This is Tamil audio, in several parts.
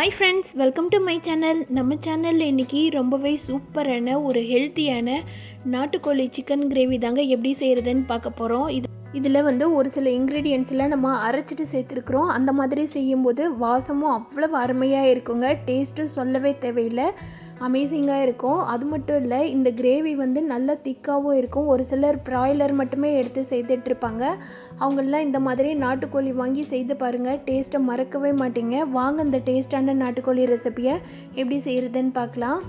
Hi friends, welcome to my channel. நம்ம சேனலில் இன்றைக்கி ரொம்பவே சூப்பரான ஒரு ஹெல்த்தியான நாட்டுக்கோழி சிக்கன் கிரேவி தாங்க எப்படி செய்கிறதுன்னு பார்க்க போகிறோம். இதில் ஒரு சில இன்க்ரீடியன்ஸ்லாம் நம்ம அரைச்சிட்டு சேர்த்துருக்குறோம். அந்த மாதிரி செய்யும்போது வாசமும் அவ்வளவு அருமையாக இருக்குங்க. டேஸ்ட்டு சொல்லவே தேவையில்லை, அமேசிங்காக இருக்கும். அது மட்டும் இல்லை, இந்த கிரேவி நல்லா திக்காகவும் இருக்கும். ஒரு சிலர் ப்ராய்லர் மட்டுமே எடுத்து செய்துட்ருப்பாங்க. அவங்களெலாம் இந்த மாதிரி நாட்டுக்கோழி வாங்கி செய்து பாருங்கள், டேஸ்ட்டை மறக்கவே மாட்டீங்க. வாங்க இந்த டேஸ்ட்டான நாட்டுக்கோழி ரெசிபியை எப்படி செய்கிறதுன்னு பார்க்கலாம்.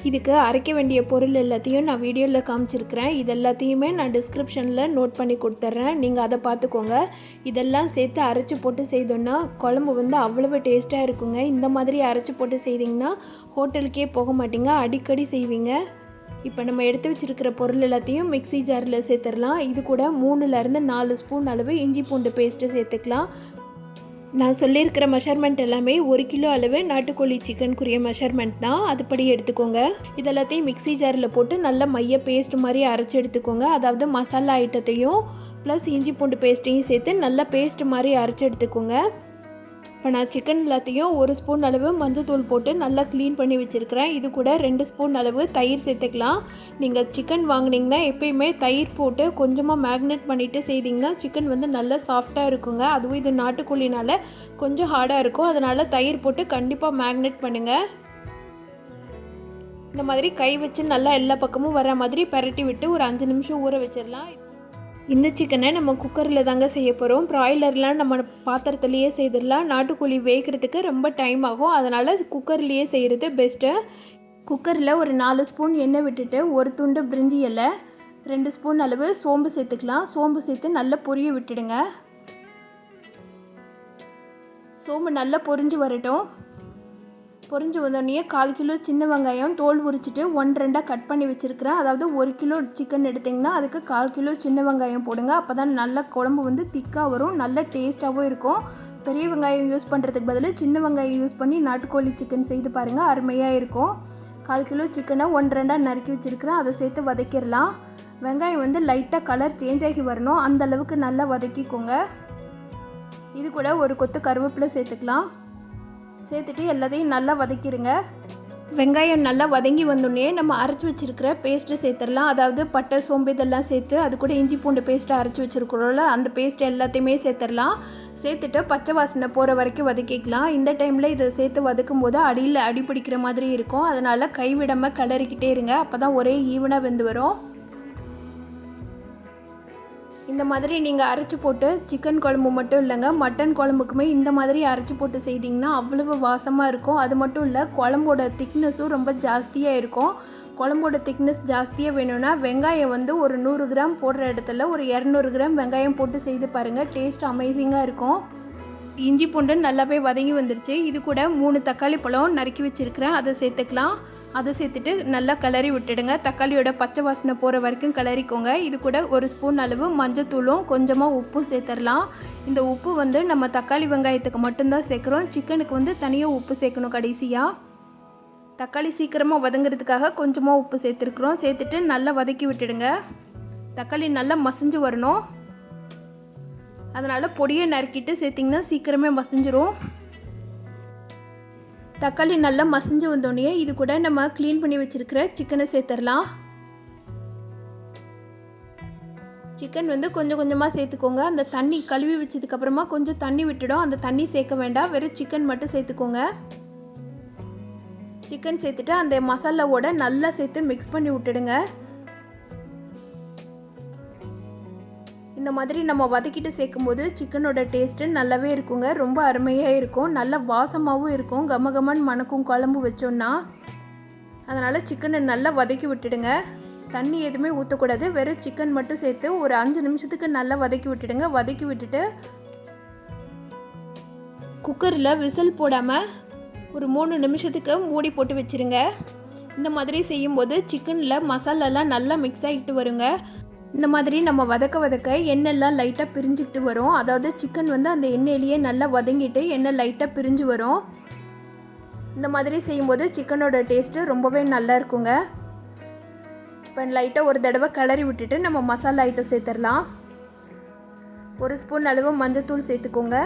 இதுக்கு அரைக்க வேண்டிய பொருள் எல்லாத்தையும் நான் வீடியோவில் காமிச்சிருக்கிறேன். இது எல்லாத்தையுமே நான் டிஸ்கிரிப்ஷனில் நோட் பண்ணி கொடுத்துட்றேன், நீங்கள் அதை பார்த்துக்கோங்க. இதெல்லாம் சேர்த்து அரைச்சி போட்டு செய்தோன்னா குழம்பு அவ்வளவு டேஸ்ட்டாக இருக்குங்க. இந்த மாதிரி அரைச்சி போட்டு செய்திங்கன்னா ஹோட்டலுக்கே போக மாட்டீங்க, அடிக்கடி செய்வீங்க. இப்போ நம்ம எடுத்து வச்சுருக்கிற பொருள் எல்லாத்தையும் மிக்ஸி ஜாரில் சேர்த்துடலாம். இது கூட 3லேருந்து 4 ஸ்பூன் அளவு இஞ்சி பூண்டு பேஸ்ட்டு சேர்த்துக்கலாம். நான் சொல்லியிருக்கிற மெஷர்மெண்ட் எல்லாமே 1 கிலோ அளவு நாட்டுக்கோழி சிக்கனுக்குரிய மெஷர்மெண்ட் தான், அதுபடி எடுத்துக்கோங்க. இதெல்லாத்தையும் மிக்ஸி ஜாரில் போட்டு நல்ல மைய பேஸ்ட் மாதிரி அரைச்சி எடுத்துக்கோங்க. அதாவது மசாலா ஐட்டத்தையும் ப்ளஸ் இஞ்சி பூண்டு பேஸ்ட்டையும் சேர்த்து நல்லா பேஸ்ட் மாதிரி அரைச்சி எடுத்துக்கோங்க. இப்போ நான் சிக்கன் எல்லாத்தையும் 1 ஸ்பூன் அளவு மஞ்சள்தூள் போட்டு நல்லா க்ளீன் பண்ணி வச்சுருக்கிறேன். இது கூட 2 ஸ்பூன் அளவு தயிர் சேர்த்துக்கலாம். நீங்கள் சிக்கன் வாங்கினீங்கன்னா எப்பயுமே தயிர் போட்டு கொஞ்சமாக மேக்னேட் பண்ணிவிட்டு செய்திங்கன்னா சிக்கன் நல்லா சாஃப்டாக இருக்குங்க. அதுவும் இது நாட்டுக்கோழினால கொஞ்சம் ஹார்டாக இருக்கும், அதனால் தயிர் போட்டு கண்டிப்பாக மேக்னேட் பண்ணுங்கள். இந்த மாதிரி கை வச்சு நல்லா எல்லா பக்கமும் வர மாதிரி பரட்டி விட்டு ஒரு 5 நிமிஷம் ஊற வச்சிடலாம். இந்த சிக்கனை நம்ம குக்கரில் தாங்க செய்ய போகிறோம். ப்ராய்லர்லாம் நம்ம பாத்திரத்துலேயே செய்திடலாம். நாட்டுக்கோழி வேகிறதுக்கு ரொம்ப டைம் ஆகும், அதனால் குக்கர்லேயே செய்கிறது பெஸ்ட்டு. குக்கரில் ஒரு 4 ஸ்பூன் எண்ணெய் விட்டுட்டு ஒரு துண்டு பிரிஞ்சி இலை, 2 ஸ்பூன் அளவு சோம்பு சேர்த்துக்கலாம். சோம்பு சேர்த்து நல்லா பொரிய விட்டுடுங்க. சோம்பு நல்லா பொரிஞ்சு வரட்டும். பொரிஞ்சு வந்தோடனே 1/4 கிலோ சின்ன வெங்காயம் தோல் உரிச்சிட்டு 1-2 கட் பண்ணி வச்சுருக்கிறேன். அதாவது 1 கிலோ சிக்கன் எடுத்திங்கன்னா அதுக்கு 1/4 கிலோ சின்ன வெங்காயம் போடுங்க. அப்போ தான் நல்ல குழம்பு திக்காக வரும், நல்ல டேஸ்ட்டாகவும் இருக்கும். பெரிய வெங்காயம் யூஸ் பண்ணுறதுக்கு பதில் சின்ன வெங்காயம் யூஸ் பண்ணி நாட்டுக்கோழி சிக்கன் செய்து பாருங்கள், அருமையாக இருக்கும். 1/4 கிலோ சிக்கனை 1-2 நறுக்கி வச்சுருக்கிறேன், அதை சேர்த்து வதக்கிடலாம். வெங்காயம் லைட்டாக கலர் சேஞ்ச் ஆகி வரணும், அந்த அளவுக்கு நல்லா வதக்கிக்கோங்க. இது கூட ஒரு கொத்து கருவேப்பிலை சேர்த்துக்கலாம். சேர்த்துட்டு எல்லாத்தையும் நல்லா வதக்கிடுங்க. வெங்காயம் நல்லா வதங்கி வந்தோடனே நம்ம அரைச்சி வச்சுருக்கிற பேஸ்ட்டு சேர்த்துடலாம். அதாவது பட்டை சோம்பு இதெல்லாம் சேர்த்து அது கூட இஞ்சி பூண்டு பேஸ்ட்டு அரைச்சி வச்சுருக்கிறோம்ல, அந்த பேஸ்ட்டு எல்லாத்தையுமே சேர்த்துடலாம். சேர்த்துட்டு பச்சை வாசனை போகிற வரைக்கும் வதக்கிக்கலாம். இந்த டைமில் இதை சேர்த்து வதக்கும் போது அடியில் அடி பிடிக்கிற மாதிரி இருக்கும், அதனால் கைவிடாமல் கிளறிக்கிட்டே இருங்க, அப்போ தான் ஒரே ஈவனாக வெந்து வரும். இந்த மாதிரி நீங்கள் அரைச்சி போட்டு சிக்கன் குழம்பு மட்டும் இல்லைங்க, மட்டன் குழம்புக்குமே இந்த மாதிரி அரைச்சி போட்டு செய்திங்கன்னா அவ்வளவு வாசமாக இருக்கும். அது மட்டும் இல்லை, குழம்போட திக்னஸும் ரொம்ப ஜாஸ்தியாக இருக்கும். குழம்போட திக்னஸ் ஜாஸ்தியாக வேணும்னா வெங்காயம் ஒரு 100 கிராம் போடுற இடத்துல ஒரு 200 கிராம் வெங்காயம் போட்டு செய்து பாருங்கள், டேஸ்ட் அமேசிங்காக இருக்கும். இஞ்சி பூண்டு நல்லாவே வதங்கி வந்துருச்சு. இது கூட 3 தக்காளி பழம் நறுக்கி வச்சுருக்கிறேன், அதை சேர்த்துக்கலாம். அதை சேர்த்துட்டு நல்லா கிளறி விட்டுடுங்க. தக்காளியோட பச்சை வாசனை போகிற வரைக்கும் கிளறிக்கோங்க. இது கூட 1 ஸ்பூன் அளவு மஞ்சத்தூளும் கொஞ்சமாக உப்பும் சேர்த்துடலாம். இந்த உப்பு நம்ம தக்காளி வெங்காயத்துக்கு மட்டும்தான் சேர்க்குறோம், சிக்கனுக்கு தனியாக உப்பு சேர்க்கணும் கடைசியாக. தக்காளி சீக்கிரமாக வதங்கிறதுக்காக கொஞ்சமாக உப்பு சேர்த்துருக்குறோம். சேர்த்துட்டு நல்லா வதக்கி விட்டுடுங்க. தக்காளி நல்லா மசிஞ்சு வரணும், அதனால் பொடியை நறுக்கிட்டு சேர்த்திங்கன்னா சீக்கிரமே மசிஞ்சிரும். தக்காளி நல்லா மசிஞ்சு வந்தோடனே இது கூட நம்ம க்ளீன் பண்ணி வச்சுருக்கிற சிக்கனை சேர்த்துடலாம். சிக்கன் கொஞ்சம் கொஞ்சமாக சேர்த்துக்கோங்க. அந்த தண்ணி கழுவி வச்சதுக்கப்புறமா கொஞ்சம் தண்ணி விட்டுடும், அந்த தண்ணி சேர்க்க வேண்டாம், வெறும் சிக்கன் மட்டும் சேர்த்துக்கோங்க. சிக்கன் சேர்த்துட்டு அந்த மசாலாவோட நல்லா சேர்த்து மிக்ஸ் பண்ணி விட்டுடுங்க. இந்த மாதிரி நம்ம வதக்கிட்டு சேர்க்கும்போது சிக்கனோட டேஸ்ட்டு நல்லாவே இருக்குங்க, ரொம்ப அருமையாக இருக்கும், நல்ல வாசமாகவும் இருக்கும், கமகமன்னு மணக்கும் குழம்பு வச்சோன்னா. அதனால் சிக்கனை நல்லா வதக்கி விட்டுடுங்க. தண்ணி எதுவுமே ஊற்றக்கூடாது, வெறும் சிக்கன் மட்டும் சேர்த்து ஒரு 5 நிமிஷத்துக்கு நல்லா வதக்கி விட்டுடுங்க. வதக்கி விட்டுட்டு குக்கரில் விசில் போடாமல் ஒரு 3 நிமிஷத்துக்கு மூடி போட்டு வச்சுருங்க. இந்த மாதிரி செய்யும்போது சிக்கனில் மசாலாலாம் நல்லா மிக்ஸ் ஆகிட்டு வருங்க. இந்த மாதிரி நம்ம வதக்க எண்ணெய்லாம் லைட்டாக பிரிஞ்சுக்கிட்டு வரும். அதாவது சிக்கன் அந்த எண்ணெயிலேயே நல்லா வதங்கிட்டு எண்ணெய் லைட்டாக பிரிஞ்சு வரும். இந்த மாதிரி செய்யும்போது சிக்கனோட டேஸ்ட்டு ரொம்பவே நல்லா இருக்குங்க. இப்போ லைட்டாக ஒரு தடவை கிளறி விட்டுட்டு நம்ம மசாலா ஐட்டம் சேர்த்துடலாம். 1 ஸ்பூன் அளவு மஞ்சத்தூள் சேர்த்துக்கோங்க.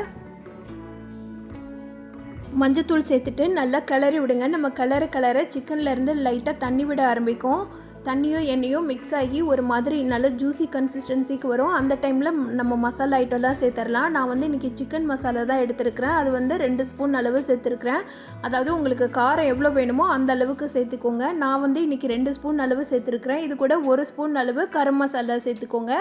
மஞ்சத்தூள் சேர்த்துட்டு நல்லா கிளறி விடுங்க. நம்ம கிளற சிக்கன்லேருந்து லைட்டாக தண்ணி விட ஆரம்பிக்கும். தண்ணியும் எண்ணெயும் மிக்ஸ் ஆகி ஒரு மாதிரி நல்ல ஜூஸி கன்சிஸ்டன்சிக்கு வரும். அந்த டைமில் நம்ம மசாலா ஐட்டம்லாம் சேர்த்துடலாம். நான் வந்து இன்றைக்கி சிக்கன் மசாலா தான் எடுத்துருக்கிறேன். அது வந்து 2 ஸ்பூன் அளவு சேர்த்துருக்குறேன். அதாவது உங்களுக்கு காரம் எவ்வளோ வேணுமோ அந்த அளவுக்கு சேர்த்துக்கோங்க. நான் வந்து இன்றைக்கி 2 ஸ்பூன் அளவு சேர்த்துருக்குறேன். இது கூட 1 ஸ்பூன் அளவு கரம் மசாலா சேர்த்துக்கோங்க.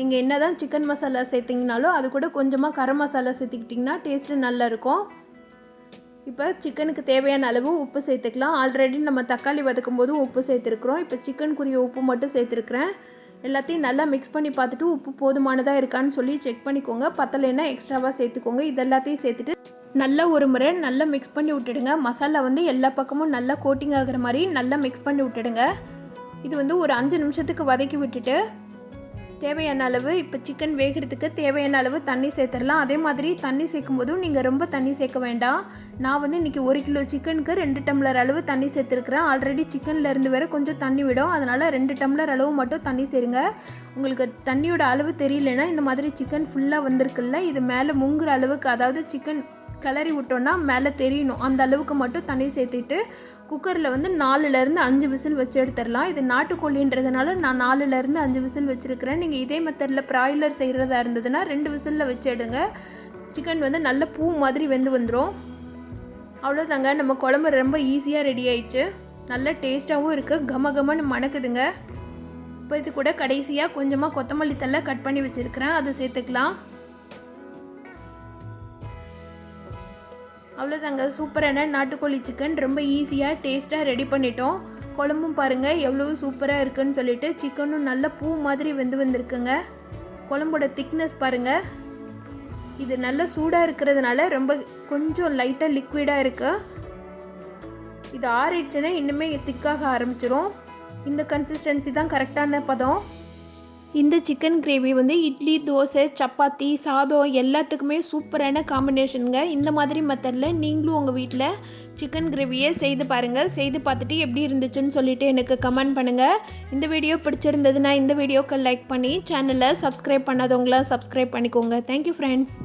நீங்கள் என்ன தான் சிக்கன் மசாலா சேர்த்திங்கனாலும் அது கூட கொஞ்சமாக கரம் மசாலா சேர்த்துக்கிட்டிங்கன்னா டேஸ்ட்டு நல்லாயிருக்கும். இப்போ சிக்கனுக்கு தேவையான அளவு உப்பு சேர்த்துக்கலாம். ஆல்ரெடி நம்ம தக்காளி வதக்கும் போதும் உப்பு சேர்த்துருக்குறோம். இப்போ சிக்கனுக்குரிய உப்பு மட்டும் சேர்த்துருக்குறேன். எல்லாத்தையும் நல்லா மிக்ஸ் பண்ணி பார்த்துட்டு உப்பு போதுமானதாக இருக்கான்னு சொல்லி செக் பண்ணிக்கோங்க. பத்தலைன்னா எக்ஸ்ட்ராவாக சேர்த்துக்கோங்க. இது எல்லாத்தையும் சேர்த்துட்டு நல்லா ஒரு முறை நல்லா மிக்ஸ் பண்ணி விட்டுடுங்க. மசாலா வந்து எல்லா பக்கமும் நல்லா கோட்டிங் ஆகிற மாதிரி நல்லா மிக்ஸ் பண்ணி விட்டுடுங்க. இது வந்து ஒரு 5 நிமிஷத்துக்கு வதக்கி விட்டுட்டு தேவையான அளவு இப்போ சிக்கன் வேகிறதுக்கு தேவையான அளவு தண்ணி சேர்த்துடலாம். அதே மாதிரி தண்ணி சேர்க்கும் போதும் நீங்கள் ரொம்ப தண்ணி சேர்க்க வேண்டாம். நான் வந்து இன்றைக்கி 1 கிலோ சிக்கனுக்கு 2 டம்ளர் அளவு தண்ணி சேர்த்துருக்குறேன். ஆல்ரெடி சிக்கன்லேருந்து வேறு கொஞ்சம் தண்ணி விடும். அதனால் 2 டம்ளர் அளவு மட்டும் தண்ணி சேருங்க. உங்களுக்கு தண்ணியோட அளவு தெரியலனா இந்த மாதிரி சிக்கன் ஃபுல்லாக வந்திருக்குல்ல, இது மேலே முங்குற அளவுக்கு, அதாவது சிக்கன் கிளறி விட்டோன்னா மேலே தெரியணும், அந்த அளவுக்கு மட்டும் தண்ணி சேர்த்துட்டு குக்கரில் வந்து 4லேருந்து 5 விசில் வச்சு எடுத்துடலாம். இது நாட்டுக்கோழின்றதுனால நான் 4லேருந்து 5 விசில் வச்சுருக்கிறேன். நீங்கள் இதே மெத்தடில் ப்ராய்லர் செய்கிறதா இருந்ததுன்னா 2 விசிலில் வச்சு எடுங்க. சிக்கன் வந்து நல்ல பூ மாதிரி வெந்து வந்துடும். அவ்வளோதாங்க, நம்ம குழம்பு ரொம்ப ஈஸியாக ரெடி ஆயிடுச்சு. நல்ல டேஸ்ட்டாகவும் இருக்குது, கமன்னு மணக்குதுங்க. இப்போ இது கூட கடைசியாக கொஞ்சமாக கொத்தமல்லி தழை கட் பண்ணி வச்சுருக்கிறேன், அதை சேர்த்துக்கலாம். அவ்வளோதாங்க, சூப்பரான நாட்டுக்கோழி சிக்கன் ரொம்ப ஈஸியாக டேஸ்ட்டாக ரெடி பண்ணிட்டோம். குழம்பும் பாருங்கள் எவ்வளோ சூப்பராக இருக்குன்னு சொல்லிட்டு, சிக்கனும் நல்ல பூ மாதிரி வெந்து வந்திருக்குங்க. குழம்போட திக்னஸ் பாருங்கள். இது நல்ல சூடாக இருக்கிறதுனால ரொம்ப கொஞ்சம் லைட்டாக லிக்விடாக இருக்குது. இது ஆறிடுச்சுன்னா இன்னுமே திக்காக ஆரம்பிச்சிரும். இந்த கன்சிஸ்டன்சி தான் கரெக்டான பதம். இந்த சிக்கன் கிரேவி வந்து இட்லி, தோசை, சப்பாத்தி, சாதம் எல்லாத்துக்குமே சூப்பரான காம்பினேஷனுங்க. இந்த மாதிரி மெத்தடில் நீங்களும் உங்கள் வீட்டில் சிக்கன் கிரேவியை செய்து பாருங்கள். செய்து பார்த்துட்டு எப்படி இருந்துச்சுன்னு சொல்லிவிட்டு எனக்கு கமெண்ட் பண்ணுங்கள். இந்த வீடியோ பிடிச்சிருந்ததுன்னா இந்த வீடியோக்கு லைக் பண்ணி சேனலை சப்ஸ்கிரைப் பண்ணாதவங்களாம் சப்ஸ்கிரைப் பண்ணிக்கோங்க. Thank you friends.